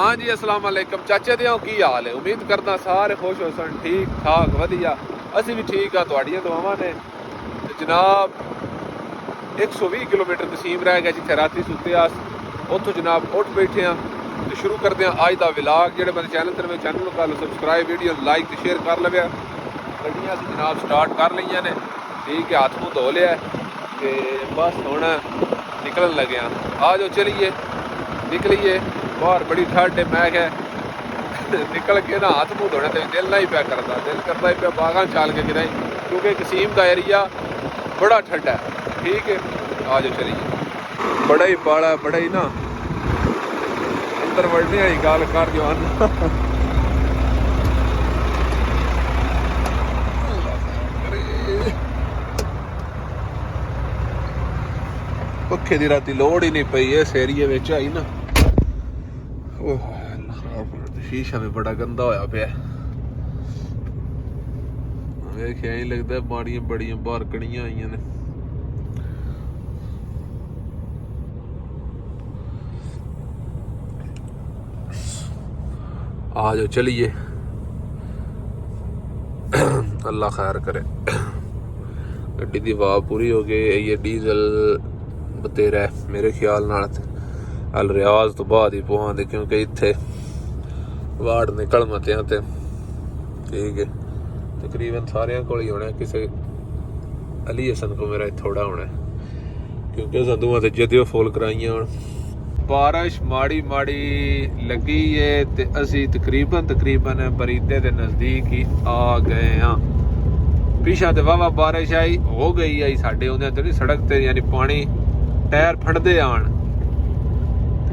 हाँ जी अस्सलाम वालेकुम चाचे दे की हाल है। उम्मीद करदा सारे खुश हो सन, ठीक ठाक वधिया। असी भी ठीक आ, तुहाड़ियां दुआवां ने। जनाब 120 किलोमीटर कसीम रह गया जिथे राती सुते अस, उत्थों जनाब उठ बैठे हैं तो शुरू करते हैं अज का व्लॉग। जो बंदे चैनल ते चैनल कर लो सबसक्राइब, वीडियो लाइक तो शेयर कर लवे। गड्डियां असीं जनाब स्टार्ट कर लईयां ने, ठीक है, हाथ मुँह धो लिया ते बस हुण निकलन लगे हैं। आ जाओ चलिए निकलिए बाहर, बड़ी ठंड है। मैं क्या निकल के ना हाथ मुँह धोने तो दिल नहीं पिया करता, दिल करता ही पिया बागां चाल के गिराई, क्योंकि कसीम का एरिया बड़ा ठंडा है। ठीक है आ जाओ चलिए। बड़ा ही पाला, बड़ा ही ना अंदर वड़ने वाली गल कर जो पखे की राती लोड़ ही नहीं पई इस एरिए में आई ना। शीशा भी बड़ा गंदा होया पिया, वेखिया ही लगता माड़ियां बड़ियां बाहर कड़ियां आईयां ने। आ जाओ चलिए, अल्लाह खैर करे। गड्डी की वाह पूरी हो गई। ये डीजल बतेरा है मेरे ख्याल नाल अल रियाज तो बाद ही पवांदे, क्योंकि इत्थे वार्ड निकल मतियां ते ठीक है तकरीबन सारियां कोल ही होना। किसी अली हसन को मेरा थोड़ा होना, क्योंकि संधुआं ते जदियों फुल कराइयां हुण। बारिश माड़ी माड़ी लगी है ते असी तकरीबन बरीदे के नज़दीक ही आ गए हाँ। पिछा तो वाहवा बारिश आई हो गई आई साढ़े उन्हें तो नहीं सड़क ते, यानी पानी टायर फटदे आन।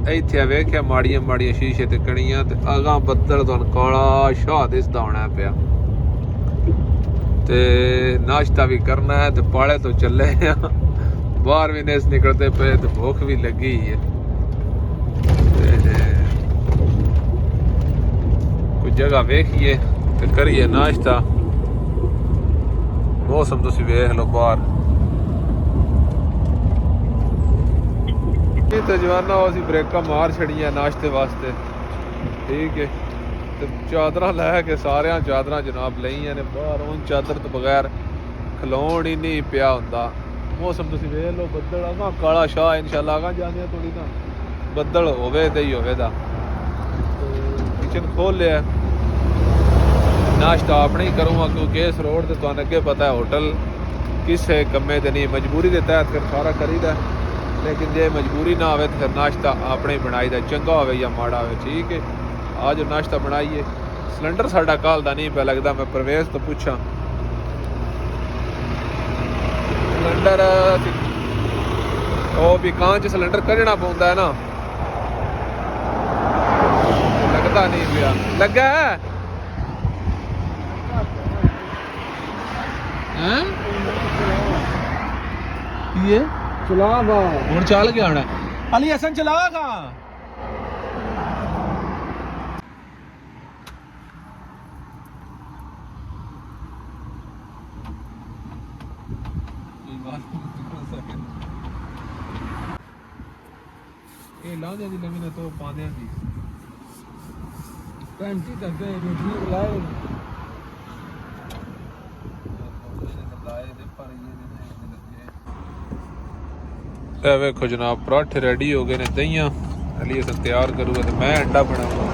इत्थे वेख्या माड़ियां माड़ियां शीशे ते कणियां ते अगां बदल तो काला शाह दिसदा होना पिया। ते नाश्ता भी करना है ते पाले तो चले बाहर भी नहीं निकलते पे तो भूख भी लगी है। कुछ जगह वेखिए ते करिए नाश्ता। मौसम तुसी वेख लो बाहर तो जवाना असी ब्रेकां मार छड़ियां नाश्ते वास्ते, ठीक है। तो चादर लैके सारे चादर जनाब लईयां ने बाहर, उन चादर तो बगैर खलोण ही नहीं पिया हुंदा। मौसम तुसी वेख लो, बदल अगां काला शाह, इंशाल्लाह अगां जाने थोड़ी ना बदल होवे ते ही होवे दा। किचन खोल लिया, नाश्ता अपने ही करूँगा क्योंकि इस रोड से तुहानू अगे पता है होटल किसे कम्मे ते नहीं, मजबूरी के तहत फिर सारा करीदा। लेकिन जे मजबूरी ना आवे तो फिर नाश्ता अपने ही बनाई दा, चंगा होवे या माड़ा होवे, ठीक है। आज नाश्ता बनाइए। सिलेंडर साडा कल दा नहीं पे लगता, मैं परवेज तो पूछा। सिलेंडर ओ भी कांच सिलेंडर कढ़ना पौंदा है ना, लगता नहीं पिया। लगा है ये चला हूँ चल गया होना। अली हसन चला कहाँ लादे दी लगी ना तो पादे दी पैंटी तक गए रोटी बुलाए वेखो जनाब पराठे रेडी हो गए ने। दहियां अली हसन तैयार करूँगा तो मैं अंडा बनाऊंगा।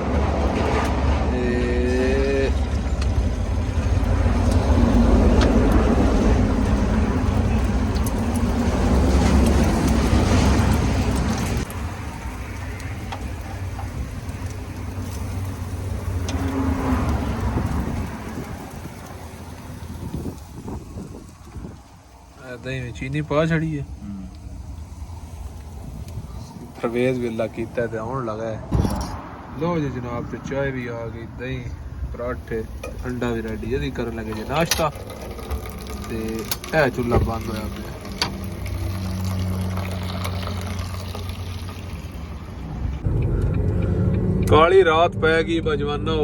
दही में चीनी पा छड़ी है। परवेज भी अल्लाह कीता ते आउण लगा है। लो जी जनाब ते चाय भी आ गई, दही पराठे अंडा भी रेडी। यदि करन लगे जी नाश्ता ते ए चुल्ला बंद होया पिया। काली रात पै गई बजवाना,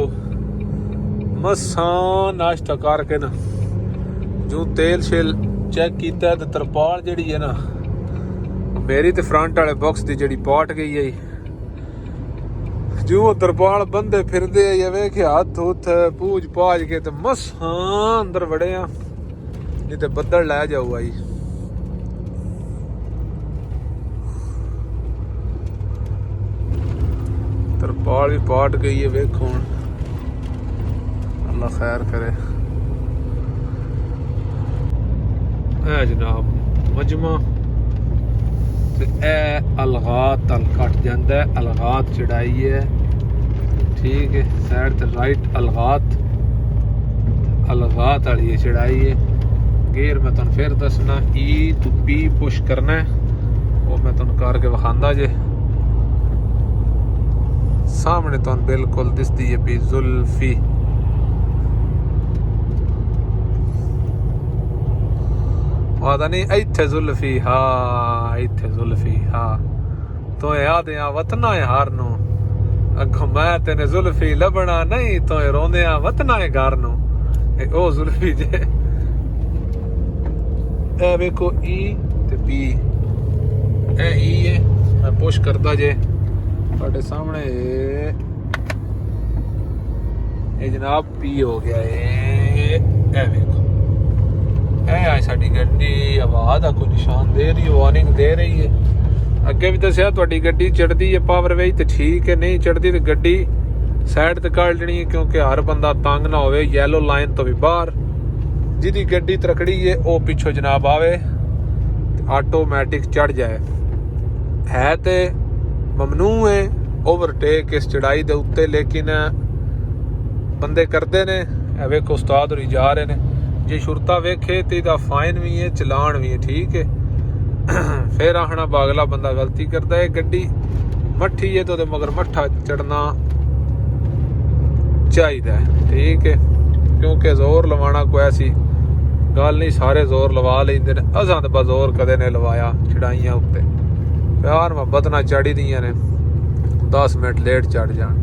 मसा नाश्ता करके ना जो तेल शेल चेक किया तो तरपाल जी है ना मेरी तो फ्रंट वाले बॉक्स की जी पाट गई है। ਜਿਉਂ ਤਰਪਾਲ ਬੰਦੇ ਫਿਰਦੇ ਆ ਜਾਂ ਵੇਖਿਆ ਹੱਥ ਹੁੱਥ ਪੂਜ ਪਾਜ ਕੇ ਤੇ ਮਸਾਂ ਅੰਦਰ ਵੜੇ ਆ, ਨਹੀਂ ਤੇ ਬੱਦਲ ਲੈ ਜਾਊਗਾ ਜੀ। ਤਰਪਾਲ ਵੀ ਪਾਟ ਗਈ ਹੈ, ਵੇਖੋ ਹੁਣ ਅੱਲਾ ਖੈਰ ਕਰੇ। ਇਹ ਜਨਾਬ ਮਜਮਾ ਤੇ ਇਹ ਅਲਗਾਤ ਤਲ ਕੱਟ ਜਾਂਦਾ, ਅਲਗਾਤ ਚੜਾਈ ਹੈ, ਠੀਕ ਹੈ। ਸਾਈਡ ਤੇ ਰਾਈਟ ਅਲਗਾਤ ਵਾਲੀ ਚੜਾਈ ਹੈ। ਗੇਅਰ ਮੈਂ ਤੁਹਾਨੂੰ ਫਿਰ ਦੱਸਣਾ, E to P ਪੁਸ਼ ਕਰਨਾ ਹੈ, ਉਹ ਮੈਂ ਤੁਹਾਨੂੰ ਕਰਕੇ ਵਿਖਾਉਂਦਾ ਜੇ। ਸਾਹਮਣੇ ਤੁਹਾਨੂੰ ਬਿਲਕੁਲ ਦਿਸਦੀ ਹੈ ਵੀ ਜ਼ੁਲਫੀ, ਆਦਾ ਨਹੀਂ ਇੱਥੇ ਜ਼ੁਲਫੀ, ਹਾਂ ਇੱਥੇ ਜ਼ੁਲਫੀ, ਹਾਂ ਤੂੰ ਯਾਦ ਆ ਵਤਨਾ ਹੈ ਹਾਰ ਨੂੰ, ਅੱਗੋਂ ਮੈਂ ਤੈਨੇ ਜ਼ੁਲਫੀ ਲੱਭਣਾ ਨਹੀਂ, ਤੂੰ ਰੋਂਦੇ ਆ ਵਤਨਾ ਹੈ ਘਰ ਨੂੰ, ਉਹ ਜ਼ੁਲਫੀ ਜੇ। ਇਹ ਵੇਖੋ E ਤੇ P, ਇਹ E ਹੈ, ਮੈਂ ਪੁਸ਼ ਕਰਦਾ ਜੇ ਤੁਹਾਡੇ ਸਾਹਮਣੇ, ਇਹ ਜਨਾਬ P ਹੋ ਗਿਆ ਇਹ ਵੇਖੋ। ਇਹ ਆ ਸਾਡੀ ਗੱਡੀ, ਆਵਾਜ਼ ਦਾ ਕੋਈ ਨਿਸ਼ਾਨ ਦੇ ਰਹੀ, ਵਾਰਨਿੰਗ ਦੇ ਰਹੀ ਹੈ। ਅੱਗੇ ਵੀ ਦੱਸਿਆ ਤੁਹਾਡੀ ਗੱਡੀ ਚੜਦੀ ਹੈ ਪਾਵਰ ਵੇਜ ਤੇ ਠੀਕ ਹੈ, ਨਹੀਂ ਚੜਦੀ ਤੇ ਗੱਡੀ ਸਾਈਡ ਤੇ ਕੱਢ ਲੈਣੀ ਹੈ, ਕਿਉਂਕਿ ਹਰ ਬੰਦਾ ਤੰਗ ਨਾ ਹੋਵੇ ਯੈਲੋ ਲਾਈਨ ਤੋਂ ਵੀ ਬਾਹਰ। ਜਿਹਦੀ ਗੱਡੀ ਤਰਕੜੀ ਹੈ ਉਹ ਪਿੱਛੋਂ ਜਨਾਬ ਆਵੇ ਤੇ ਆਟੋਮੈਟਿਕ ਚੜ ਜਾਏ। ਹੈ ਤੇ ਮਮਨੂ ਹੈ ਓਵਰਟੇਕ ਇਸ ਚੜਾਈ ਦੇ ਉੱਤੇ, ਲੇਕਿਨ ਬੰਦੇ ਕਰਦੇ ਨੇ। ਇਹ ਵੇਖੋ ਉਸਤਾਦ ਹੋਰੀ ਜਾ ਰਹੇ ਨੇ, ਜੇ ਸ਼ੁਰਤਾ ਵੇਖੇ ਤੇ ਇਹਦਾ ਫਾਈਨ ਵੀ ਹੈ, ਚਲਾਨ ਵੀ ਹੈ, ਠੀਕ ਹੈ। ਫਿਰ ਆਖਣਾ ਬਾਗਲਾ ਬੰਦਾ ਗਲਤੀ ਕਰਦਾ ਹੈ। ਗੱਡੀ ਮੱਠੀ ਹੈ ਤਾਂ ਉਹਦੇ ਮਗਰ ਮੱਠਾ ਚੜਨਾ ਚਾਹੀਦਾ ਹੈ, ਠੀਕ ਹੈ, ਕਿਉਂਕਿ ਜ਼ੋਰ ਲਵਾਉਣਾ ਕੋਈ ਐਸੀ ਗੱਲ ਨਹੀਂ, ਸਾਰੇ ਜ਼ੋਰ ਲਵਾ ਲੈਂਦੇ ਨੇ। ਅਸਾਂ ਤਾਂ ਜ਼ੋਰ ਕਦੇ ਨੇ ਲਵਾਇਆ ਚੜਾਈਆਂ ਉੱਤੇ, ਪਿਆਰ ਮੁਹੱਬਤ ਨਾਲ ਚਾੜੀ ਦੀਆਂ ਨੇ, 10 ਮਿੰਟ ਲੇਟ ਚੜ ਜਾਣ।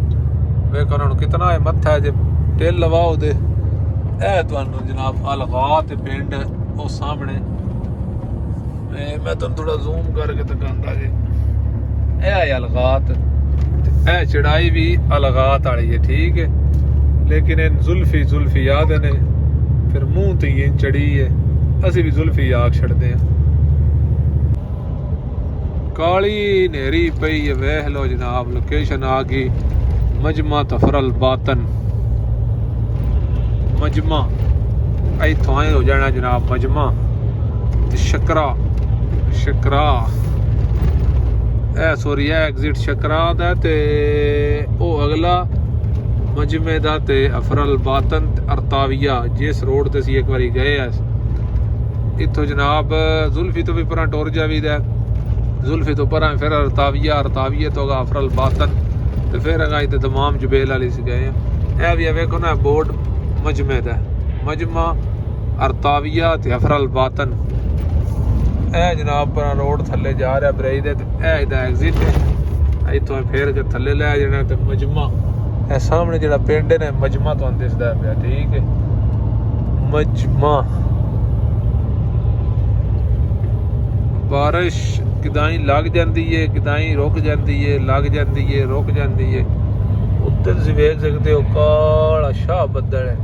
ਵੇਖੋ ਉਹਨਾਂ ਨੂੰ ਕਿਤਨਾ ਹੈ ਮੱਥਾ ਹੈ, ਜੇ ਟਿਲ ਲਵਾਓ ਦੇ। ਇਹ ਤੁਹਾਨੂੰ ਜਨਾਬ ਅਲਗਾਤ ਪਿੰਡ ਉਹ ਸਾਹਮਣੇ, ਮੈਂ ਤੁਹਾਨੂੰ ਥੋੜਾ ਜ਼ੂਮ ਕਰਕੇ ਦਿਖਾਉਂਦਾ ਜੀ। ਇਹ ਹੈ ਅਲਗਾਤ, ਇਹ ਚੜਾਈ ਵੀ ਅਲਗਾਤ ਵਾਲੀ ਹੈ, ਠੀਕ ਹੈ, ਲੇਕਿਨ ਇਹ ਜ਼ੁਲਫੀ ਯਾਦ ਨੇ, ਫਿਰ ਮੂੰਹ ਤੇ ਇਹ ਚੜੀ ਹੈ, ਅਸੀਂ ਵੀ ਜ਼ੁਲਫੀ ਆਖ ਛੱਡਦੇ ਹਾਂ। ਕਾਲੀ ਨੇਰੀ ਪਈ ਹੈ, ਵੇਖ ਲਓ ਜਨਾਬ ਲੋਕੇਸ਼ਨ ਆ ਗਈ, ਮਜਮਾ ਤਫਰਲ ਬਾਤਨ। ਮਜਮਾ ਇੱਥੋਂ ਆਏ ਹੋ ਜਾਣਾ ਜਨਾਬ ਮਜਮਾ ਤੇ ਸ਼ਕਰਾ ਇਹ ਸੋਰੀ ਇਹ ਐਗਜ਼ਿਟ ਸ਼ਕਰਾ ਦਾ ਤੇ ਉਹ ਅਗਲਾ ਮਜਮੇ ਦਾ ਤੇ ਅਫਰਲ ਬਾਤਨ ਅਰਤਾਵੀਆ, ਜਿਸ ਰੋਡ ਤੇ ਅਸੀਂ ਇੱਕ ਵਾਰੀ ਗਏ ਆ। ਇੱਥੋਂ ਜਨਾਬ ਜ਼ੁਲਫੀ ਤੋਂ ਵੀ ਪਰਾਂ ਟੁਰ ਜਾਵੀਦਾ, ਜ਼ੁਲਫੀ ਤੋਂ ਪਰਾਂ ਫਿਰ ਅਰਤਾਵੀਆ ਤੋਂ ਅਗਾ ਅਫਰਲ ਬਾਤਨ ਤੇ ਫਿਰ ਅਗਾ ਇੱਥੇ ਤਮਾਮ ਜਬੇਲ ਵਾਲੀ ਸੀ ਗਏ ਆ। ਇਹ ਵੀ ਵੇਖੋ ਨਾ ਬੋਰਡ ਮਜਮੇ ਦਾ, ਮਜਮਾ ਅਰਤਾਵੀਆ ਤੇ ਅਫਰਲ ਬਾਤਨ। ਇਹ ਜਨਾਬ ਪਰਾਂ ਰੋਡ ਥੱਲੇ ਜਾ ਰਿਹਾ ਬਰੇਈ ਦੇ, ਇਹ ਇਹਦਾ ਐਗਜ਼ਿਟ ਹੈ। ਇੱਥੋਂ ਫੇਰ ਕੇ ਥੱਲੇ ਲੈ ਜਾਣਾ ਤੇ ਮਜਮਾ, ਇਹ ਸਾਹਮਣੇ ਜਿਹੜਾ ਪਿੰਡ ਨੇ ਮਜਮਾ ਤੁਹਾਨੂੰ ਦਿਸਦਾ ਪਿਆ, ਠੀਕ ਹੈ, ਮਜਮਾ। ਬਾਰਿਸ਼ ਕਿਦਾਈ ਲੱਗ ਜਾਂਦੀ ਹੈ, ਕਿਦਾਈ ਰੁਕ ਜਾਂਦੀ ਹੈ, ਲੱਗ ਜਾਂਦੀ ਹੈ, ਰੁਕ ਜਾਂਦੀ ਹੈ। ਉੱਤੇ ਤੁਸੀਂ ਵੇਖ ਸਕਦੇ ਹੋ ਕਾਲਾ ਸ਼ਾਹ ਬੱਦਲ ਹੈ।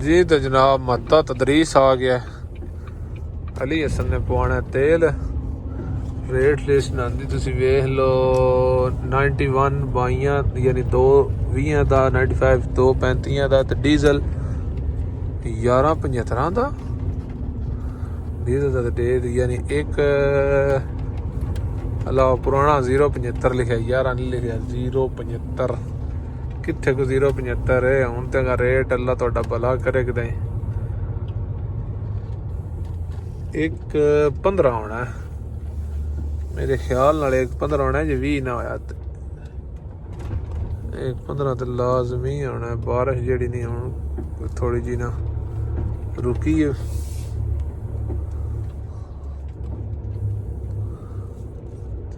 जी तो जनाब मत्ता तदरीस आ गया। अली हसन ने पवाना तेल, रेट लिस्ट आंदी तुसी वेख लो, 91 22 यानी 220 का, 95 235 का, तो डीजल 1175 का डीजल का डेट यानी एक अलावा पुराना 075 लिखा, 11 नहीं लिखा 075, कितने को 075 है हूँ तो रेट अल्लाह तो भला करे कि एक 15 होना है मेरे ख्याल नाल, एक 15 होना है जी 20 ना होया, एक 15 तो लाजमी होना है। बारिश जी नहीं हूँ थोड़ी जी ना रुकी है।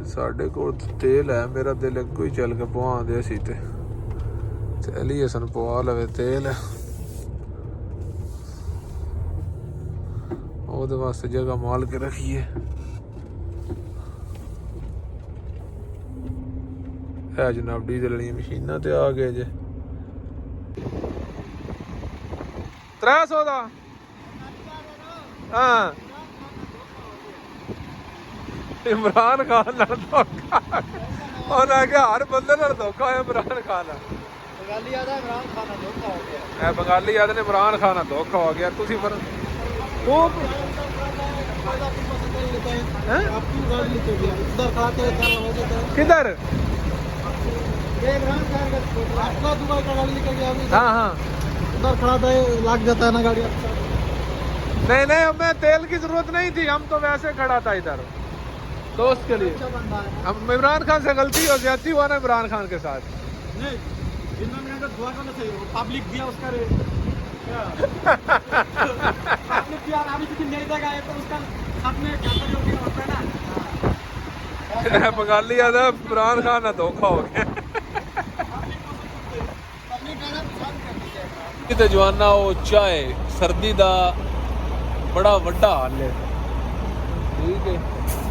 साढ़े को तेल है, मेरा दिल अगो ही चल के पवा दे सी ते अली हसन पवा लवे तेल, ਉਹਦੇ ਵਾਸਤੇ ਜਗ੍ਹਾ ਮਾਲ ਕੇ ਰੱਖੀਏ। ਇਹ ਜਨਾਬ ਡੀਜ਼ਲ ਵਾਲੀਆਂ ਮਸ਼ੀਨਾਂ ਤੇ ਆ ਗਏ ਜੇ 300 ਦਾ। ਹਾਂ इमरान खान नाल धोखा उन्हें आख्या हर बंदे नाल धोखा होया इमरान खान बंगाली आदा इमरान खान नाल धोखा हो गया बंगाली आदे ने इमरान खान नाल धोखा हो गया तुसी फिर वो किधर हाँ हाँ उधर खड़ा था लग जाता है ना गाड़ी नहीं नहीं हमें तेल की जरूरत नहीं थी हम तो वैसे खड़ा था इधर दोस्त के लिए हम इमरान खान से गलती हो जाती हुआ ना इमरान खान के साथ नहीं पब्लिक दिया उसका बंगाली आदा इमरान खान ना धोखा हो गया किते जवाना वो चाय सर्दी दा बड़ा वड्डा हाल है ठीक है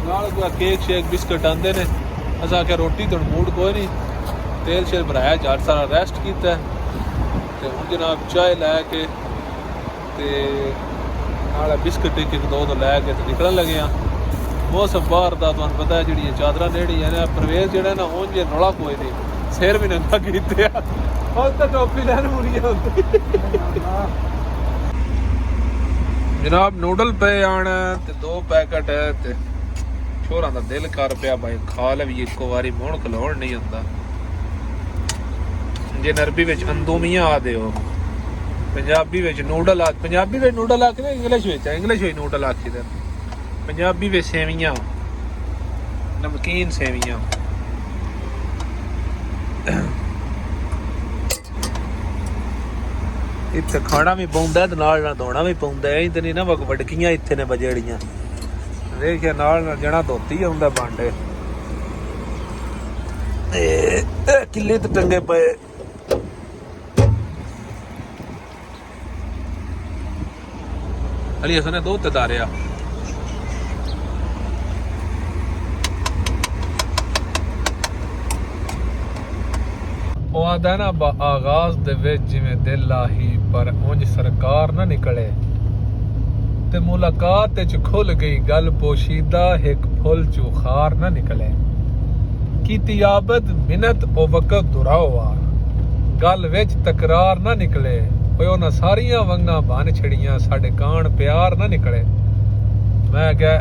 नाल कोई केक शेक बिस्किट आंदे ने असां आख्या रोटी तो मूड कोई नहीं तेल शेल भराया चार सारा रेस्ट किया ते हुण जनाब चाय लैके ते नाल बिस्किट एक दो तो लैके ते निकलन लगे हाँ मौसम बाहर दा तुहानूं पता है जिहड़ियां चादरां नेड़ियां ने परवेज जिहड़ा ना उंज रौला कोई नहीं सिर भी नंगा कीते आ और तो टोपी लैन मुड़िया जनाब नूडल पे आना ते 2 पैकेट है ते छोरा दा दिल कर पिया भाई खा ले भी इको बारी मुण खलोण नहीं हुंदा जे अरबी विच अंदोमियां आदे हो पंजाबी विच नूडल आ पंजाबी विच नूडल आखदे इंग्लिश विच नूडल आखीदे पंजाबी विच सेवियां नमकीन सेवियां इत्थे खाना भी पौंदा ते नाल धोना भी पौंदा ऐ ते नहीं ना वडकियां इत्थे ने बजेड़ियां देखिए नाल जना धोती आउंदा भांडे किले ते टंगे पे अली हसन ने दो ते दारिया आदा ना आगाज दे विच जिवें दिल आही पर उंज सरकार ना निकले ते मुलाकात च खुल गई गल पोशीदा एक फुल चुखार ना निकले की तियाबत मिनत ओ वक्त दुरावा गल विच तकरार ना निकले ओए उन्हां सारियां वंगां बन छड़ियां साडे कान प्यार ना निकले मैं क्या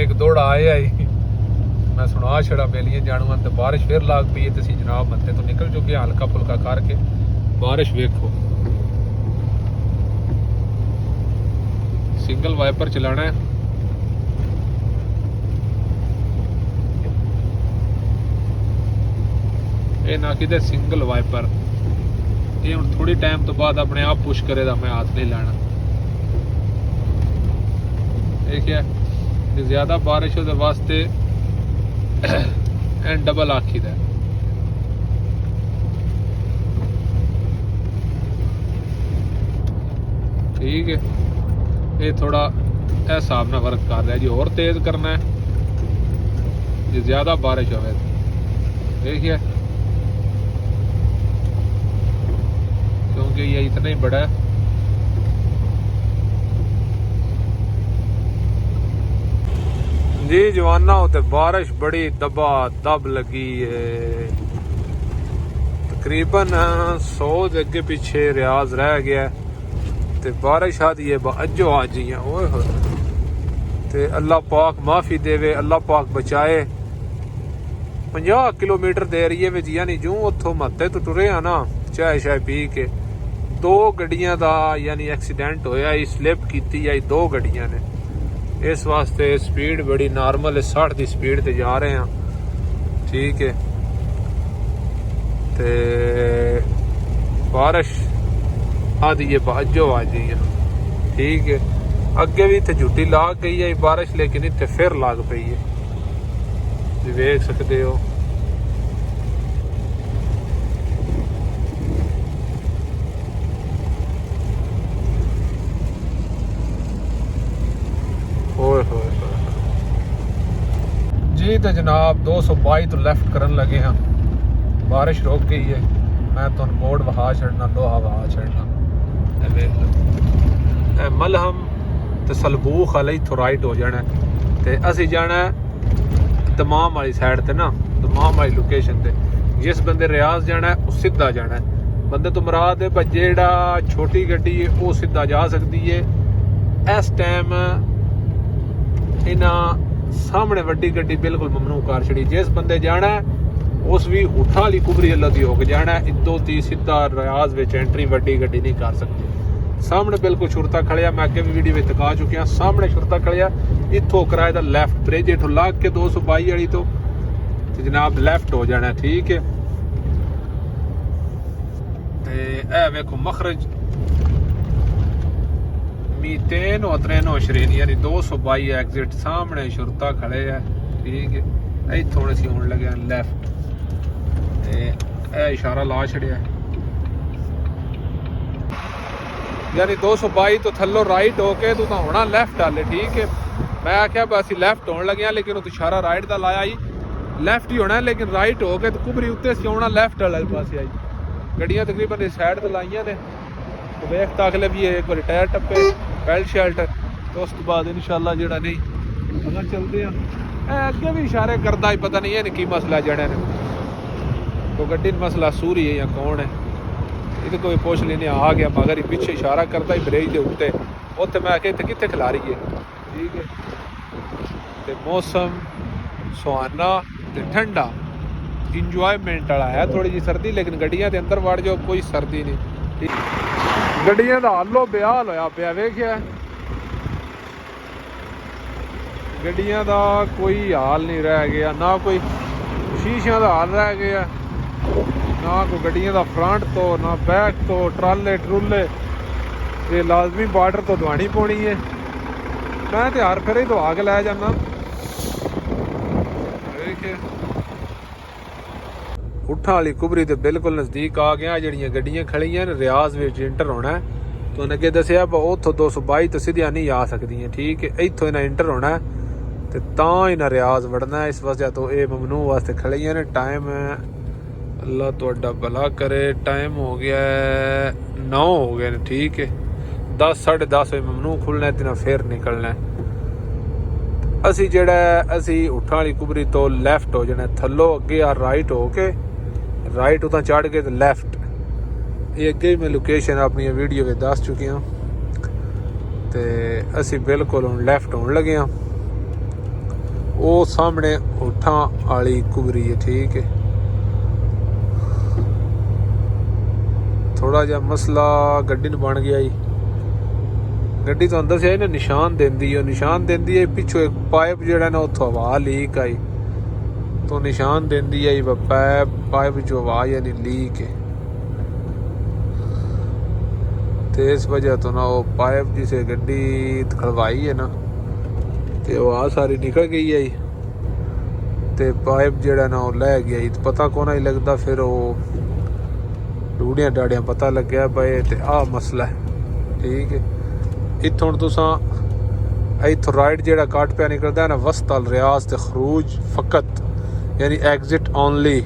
एक दौड़ा आया ही मैं सुना छड़ा बेलियां जाणूआं ते बारिश फिर लाग पई ते सी जनाब मत्थे तो निकल चुके हल्का फुल्का करके बारिश वेखो सिंगल वाइपर चलाना है ये ना कि सिंगल वाइपर ये हुण थोड़ी टाइम तो बाद अपने आप पुश करेगा मैं हाथ नहीं लाना ठीक है ज्यादा बारिश हो वास्ते एंड डबल आखी दा ठीक है ये थोड़ा हिसाब ना वर्क कर रहा है जी और तेज करना है जी ज्यादा बारिश हो देखिए क्योंकि ये इतना ही बड़ा है जी जवाना होते बारिश बड़ी दबा दब लगी है तकरीबन 100 के अगे पीछे रियाज रह गया ते बारिश आदि है अज्जो आ जी ओए हो ते अल्लाह पाक माफी देवे अल्लाह पाक बचाए 50 किलोमीटर दे एरिए में यानी जूं उतो मत्ते तो टुरे आ ना चाय शाय पी के 2 गड्डियां दा यानी एक्सीडेंट होया स्लिप कीती आई 2 गड्डियां ने इस वास्ते स्पीड बड़ी नॉर्मल है 60 की स्पीड ते जा रहे हैं ठीक है ते बारिश आदि ये बाजो आ जी ठीक है अगे भी इतने झुटी लाग गई है बारिश लेकिन इतने फिर लाग पई है देख सकते हो जी तो जनाब 222 तो लैफ्ट करन लगे हाँ। बारिश रुक गई है। मैं तुम बोर्ड वहा छड़ना, लोहा वहा छड़ना। मलहम तो सलबूख वाले इथों राइट हो जाना ते असी जाना दमाम वाली साइड ते ना, दमाम वाली लोकेशन ते। जिस बंदे रियाज जाना है वो सीधा जाना है। बंदे तो मुराद है भाई जेड़ा छोटी गड्डी है वो सीधा जा सकती है। इस टाइम इन्हां सामने वड्डी गड्डी बिल्कुल ममनू कर छड़ी। जिस बंदे जाना है उस भी उठा वाली कुबरी अल्लाह दी होके जाना है। इदों ती सीधा रियाज विच एंट्री वड्डी गड्डी नहीं कर सकती। सामने बिल्कुल छुरता खड़िया, मैं अगे भी वीडियो में दिखा चुकिया। सामने छुरता खड़िया, इत्थों कराए दा लैफ्ट ब्रिज इथों लाग के 222 वाली तो जनाब लैफ्ट हो जाना। ठीक है, ए वेखो मखरज 223 यानी 222 एग्जिट सामने छुरता खड़े है। ठीक है, इत्थों असीं होण लगे लैफ्ट इशारा ला छड़िया यानी 222 तो थल्लों राइट होके तू तो होना लैफ्ट वाले। ठीक है, मैं आख्या बस लैफ्ट होने लगे लेकिन तू इशारा राइट का लाया ही लैफ्ट ही होना, लेकिन राइट हो के तो कुबरी उत्ते से आना लैफ्ट वाले पास आई। गड्डियां तकरीबन इस साइड तो लाइया ने तो वेख तकले भी एक बार टायर टप्पे बेल्ट शर्ट तो उस बाद इंशाल्लाह जेड़ा नहीं अगर चलते हैं। अगे भी इशारे करता ही पता नहीं है की मसला जड़े ने तो गड्डी मसला सूरी है या कौन है ये कोई पूछ लेने आ गया मगर पीछे इशारा करता ही ब्रेक के उत्ते उत्ते मैं आके कितने खिला रही है। ठीक है, ते मौसम सुहाना ते ठंडा इंजॉयमेंट वाला है। थोड़ी जी सर्दी लेकिन गड्डियां के अंदर वड़ जाओ कोई सर्दी नहीं। ठीक, गड्डियां का हालो बेहाल होया पिया वेखिया। गड्डियां का कोई हाल नहीं रह गया, ना कोई शीशियां का हाल रह गया, ना कोई गड्डियां का फ्रंट तो ना बैक तो ट्राले ट्रूले। ये लाजमी बार्डर तो दवानी पौनी है। मैं तो हर फिर ही दवा के लै जाना। उठा वाली कुबरी तो बिल्कुल नज़दीक आ गया। जड़ियाँ गड्डियां खड़ियां रियाज में इंटर होना है तो उन्हें अगे दसिया उतों 222 तो सीधियां नहीं आ सकती। ठीक है, इतों इन्हें इंटर होना है तो इन्हें रियाज वड़ना है। इस वजह तो ये ममनू वास्ते खड़ियां ने। टाइम अल्लाह तुहाडा भला करे, टाइम हो गया 9 हो गए ने। ठीक है, 10 साढ़े 10 बजे ममनू खुलना है, फिर निकलना है। असी जेड़ा असी उठा वाली कुबरी तो लैफ्ट हो जाना, थल्लों अगे आ राइट हो के राइट उतना चढ़ के तो लैफ्ट। ये अगे ही मैं लोकेशन अपनी वीडियो में दस चुकी हाँ। तो असी बिल्कुल हुण लैफ्ट होने लगे हाँ। वो सामने उठा वाली कुबरी है। ठीक है, थोड़ा जा मसला गड्डी ने बन गया ही। गड्डी तो अंदर से ना निशान देंदी है, निशान देंदी है पिछों एक पाइप जड़ा ना उतो हवा लीक आई तो निशान देंदी है पाइप जो हवा यानी लीक है। तो इस वजह तो ना वो पाइप जिसे गड्डी खड़वाई है ना तो हवा सारी निकल गई है तो पाइप जड़ा ना वो लै गया तो पता को ही लगता। फिर वो डूड़ियां डाड़ियां पता लग गया भाई तो आ मसला है। ठीक है, इत्थों तुसां इत्थों राइट जेड़ा काट पे निकलता है ना वस्ताल रियाज ते खरूज फकत यानी एग्जिट ओनली।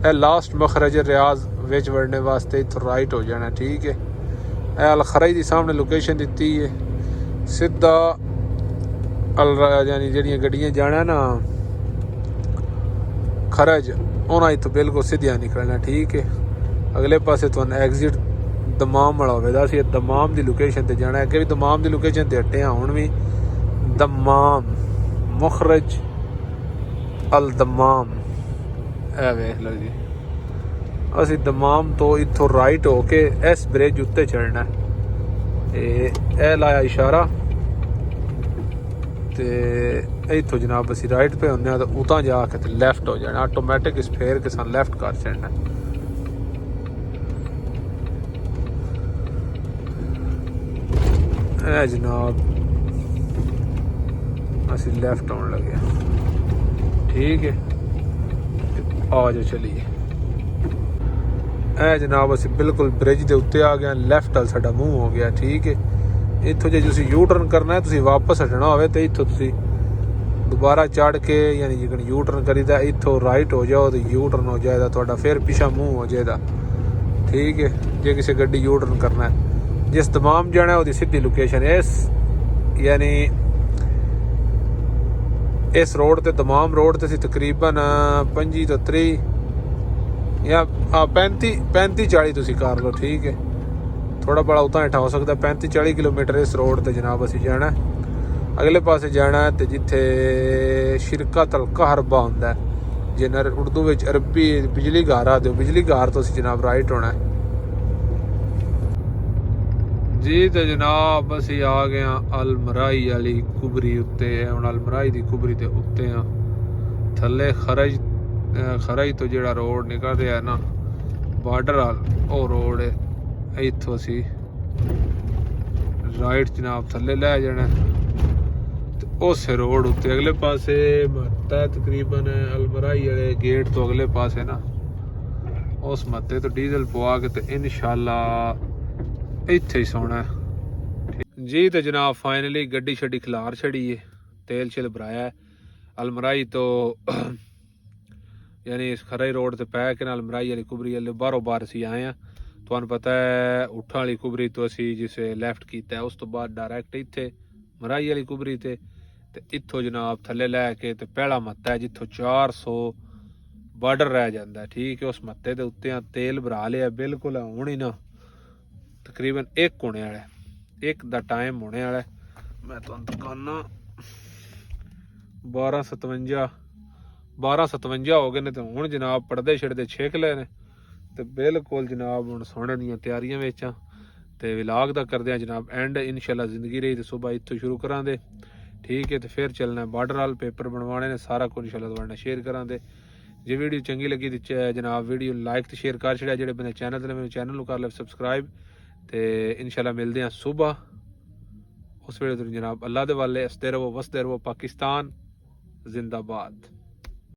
ए लास्ट मखरज रियाज विच वड़ने वास्ते इत्थों राइट हो जाना। ठीक है, ए अल खरज दी सामने लोकेशन दी है सीधा अल यानी जड़ियां गड्डियां जाना ना खरज उन्हें इत्थों बिल्कुल सीधियां निकलना। ठीक है, अगले पासे तो एग्जिट दमाम वाला होगा। असी दमाम की लोकेशन पर जाना है। अगे भी दमाम की लोकेशन पर हटे हूँ भी दमाम मुखरज अल दमाम ए वेख लो जी। असी दमाम तो इत्थों राइट हो के इस ब्रिज उत्ते चढ़ना है। ए लाया इशारा तो इत्थों जनाब असी राइट पे होने तो उतां जाके तो लैफ्ट हो जाना। ऑटोमैटिक इस फेर के सन लैफ्ट कर चढ़ना। ए जनाब असी लैफ्ट आने लगे। ठीक है, आ जाओ चलिए। ए जनाब असी बिल्कुल ब्रिज के उत्ते आ गए। लैफ्ट वाल साडा मूँह हो गया। ठीक है, इत्थों जे तुसीं यू टर्न करना है, तुसीं वापस हटना होवे तो इत्थों तुसीं दोबारा चढ़ के यानी जिकन यू टर्न करीदा इत्थों राइट हो जाओ तो यू टर्न हो जाएगा थोड़ा, फिर पिछा मुँह हो जाएगा। ठीक है, जे किसी गड्डी यू टर्न करना है, जिस दमाम जाना है वो सीधी लोकेशन इस यानी इस रोड ते दमाम रोड ते तकरीबन 25 तो 30 या 35-40 तुसी कर लो। ठीक है, थोड़ा बड़ा उतना हेठा हो सकता 35-40 किलोमीटर इस रोड ते जनाब असी जाना है। अगले पासे जाना है तो जिथे शिरकत अल कहरबा होंदा है, जिन्हें उर्दू विच अरबी बिजली घर आखदे, बिजली घर तो असी जनाब राइट होना है जी। तो जनाब असी आ गए अल मराई वाली कुबरी उत्ते, हुण अल मराई दी कुबरी दे उत्ते आ। थल्ले खरज तो जिहड़ा रोड निकल रहा है ना बार्डर वाल, वो रोड है। इत्थों असी राइट जनाब थल्ले लै जाना उस रोड उत्ते अगले पासे महत्ता तकरीबन अल मराई वाले गेट तो अगले पासे ना उस महत्ते तो डीजल पवा के तो इंशाल्लाह इत्थे ही सोना है जी। तो जनाब फाइनली गड्डी शड्डी खिलार छड़ी है, तेल शिल भराया है। अलमराई तो यानी इस खराई रोड ते पै के अलमराई वाली कुबरी वाले बारों बार असी आए हैं। तुहानू पता है उठा वाली कुबरी तो असी जिसे लैफ्ट किया उस तो बाद डायरैक्ट इत्थे मराई वाली कुबरी ते इत्थों जनाब थल्ले लैके ते पहला मत्ता है जिथों 400 बार्डर रह जाता है। ठीक है, उस मत्ते दे उत्ते तेल भरा लिया बिल्कुल। हुण ही ना तकरीबन 1 होने वाला है, 1 दा टाइम होने वाला है। मैं तुहानू दिखाना 12:57 हो गए ने। तो हुण जनाब पड़दे छड़दे छेक ले ने ते बिल्कुल जनाब हुण सोने दी तैयारियां विच ते विलाग दा करदे आ जनाब एंड। इंशाल्लाह जिंदगी रही तो सुबह इत्थों शुरू करांदे। ठीक है, तो फिर चलना है बार्डर वाल, पेपर बनवाने ने, सारा कुछ इंशाल्लाह तुहाडे शेयर करांदे। जे वीडियो चंगी लगी तो जनाब वीडियो लाइक तो शेयर कर छड़िया। जेह्ड़े बंदे चैनल ते मेरे चैनल नूं कर ले सब्सक्राइब ते इंशाल्लाह मिलदे हैं सुबह उस वेले जनाब। अल्लाह दे वाले हसदे रवो वसदे रवो। पाकिस्तान जिंदाबाद।